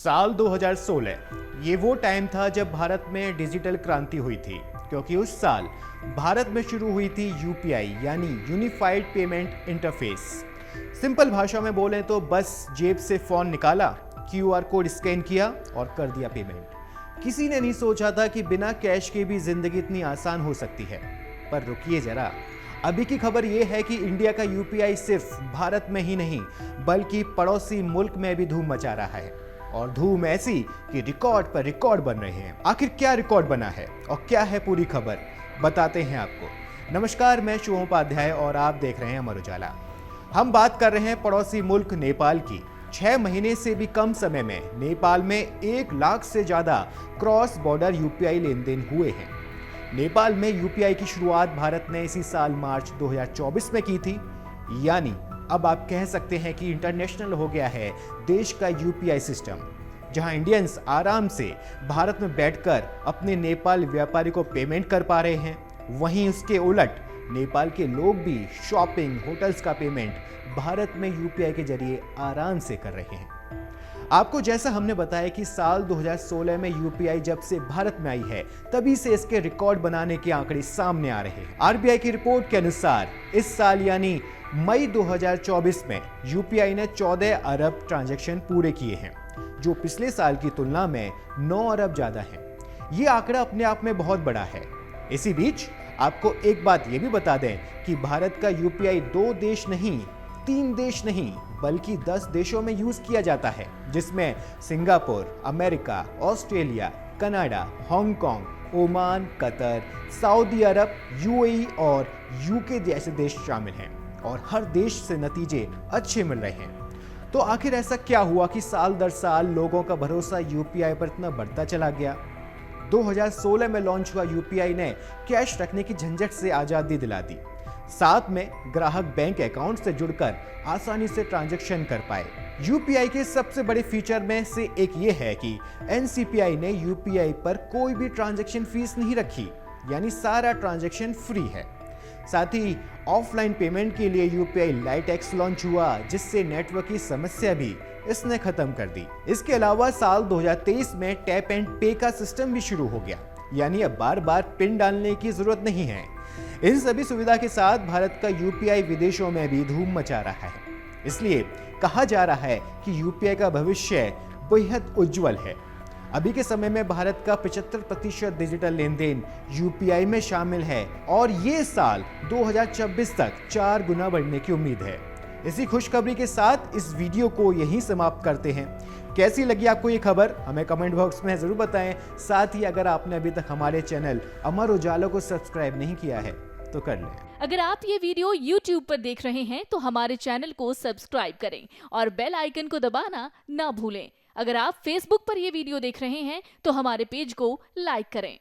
साल 2016 ये वो टाइम था जब भारत में डिजिटल क्रांति हुई थी, क्योंकि उस साल भारत में शुरू हुई थी यूपीआई यानी यूनिफाइड पेमेंट इंटरफेस। सिंपल भाषा में बोलें तो बस जेब से फोन निकाला, क्यूआर कोड स्कैन किया और कर दिया पेमेंट। किसी ने नहीं सोचा था कि बिना कैश के भी जिंदगी इतनी आसान हो सकती है। पर रुकिए जरा, अभी की खबर यह है कि इंडिया का यूपीआई सिर्फ भारत में ही नहीं बल्कि पड़ोसी मुल्क में भी धूम मचा रहा है, और धूम ऐसी कि रिकॉर्ड पर रिकॉर्ड बन रहे हैं। आखिर क्या रिकॉर्ड बना है और क्या है पूरी खबर, बताते हैं आपको। नमस्कार, मैं शुभम उपाध्याय और आप देख रहे हैं अमर उजाला। हम बात कर रहे हैं पड़ोसी मुल्क नेपाल की। 6 महीने से भी कम समय में नेपाल में 1 लाख से ज्यादा क्रॉस बॉर्डर यूपीआई लेन देन हुए हैं। नेपाल में यूपीआई की शुरुआत भारत ने इसी साल मार्च 2024 में की थी, यानी अब आप कह सकते हैं कि इंटरनेशनल हो गया है देश का यूपीआई सिस्टम, जहां इंडियंस आराम से भारत में बैठकर अपने नेपाल व्यापारी को पेमेंट कर पा रहे हैं। वहीं उसके उलट नेपाल के लोग भी शॉपिंग, होटल्स का पेमेंट भारत में यूपीआई के जरिए आराम से कर रहे हैं। आपको जैसा हमने बताया कि साल 2016 में यूपीआई जब से भारत में आई है, तभी से इसके रिकॉर्ड बनाने के आंकड़े सामने आ रहे हैं। आरबीआई की रिपोर्ट के अनुसार इस साल यानी मई 2024 में यूपीआई ने 14 अरब ट्रांजैक्शन पूरे किए हैं, जो पिछले साल की तुलना में 9 अरब ज्यादा है। ये आंकड़ा अपने आप में बहुत बड़ा है। इसी बीच आपको एक बात ये भी बता दें कि भारत का यूपीआई 2 देश नहीं, 3 देश नहीं बल्कि 10 देशों में यूज किया जाता है, जिसमें Singapore, America, Australia, Canada, Hong Kong, Oman, Qatar, Saudi Arab, UAE और यूके जैसे देश शामिल हैं, और हर देश से नतीजे अच्छे मिल रहे हैं। तो आखिर ऐसा क्या हुआ कि साल दर साल लोगों का भरोसा यूपीआई पर इतना बढ़ता चला गया? 2016 में लॉन्च हुआ यूपीआई ने कैश रखने की झंझट से आजादी दिला दी। साथ में ग्राहक बैंक अकाउंट से जुड़कर आसानी से ट्रांजैक्शन कर पाए। यूपीआई के सबसे बड़े फीचर में से एक ये है कि एनसीपीआई ने यूपीआई पर कोई भी ट्रांजैक्शन फीस नहीं रखी, यानी सारा ट्रांजैक्शन फ्री है। साथ ही ऑफलाइन पेमेंट के लिए यूपीआई लाइट एक्स लॉन्च हुआ, जिससे नेटवर्क की समस्या भी इसने खत्म कर दी। इसके अलावा साल 2023 में टैप एंड पे का सिस्टम भी शुरू हो गया, यानी अब बार बार पिन डालने की जरूरत नहीं है। इन सभी सुविधा के साथ भारत का यूपीआई विदेशों में भी धूम मचा रहा है। इसलिए कहा जा रहा है कि यूपीआई का भविष्य बेहद उज्जवल है। अभी के समय में भारत का 75% डिजिटल लेन देन यूपीआई में शामिल है, और ये साल 2026 तक 4 गुना बढ़ने की उम्मीद है। इसी खुशखबरी के साथ इस वीडियो को यहीं समाप्त करते हैं। कैसी लगी आपको ये खबर, हमें कमेंट बॉक्स में जरूर बताएं। साथ ही अगर आपने अभी तक हमारे चैनल अमर उजाला को सब्सक्राइब नहीं किया है तो कर लें। अगर आप ये वीडियो YouTube पर देख रहे हैं तो हमारे चैनल को सब्सक्राइब करें और बेल आइकन को दबाना ना भूलें। अगर आप Facebook पर ये वीडियो देख रहे हैं तो हमारे पेज को लाइक करें।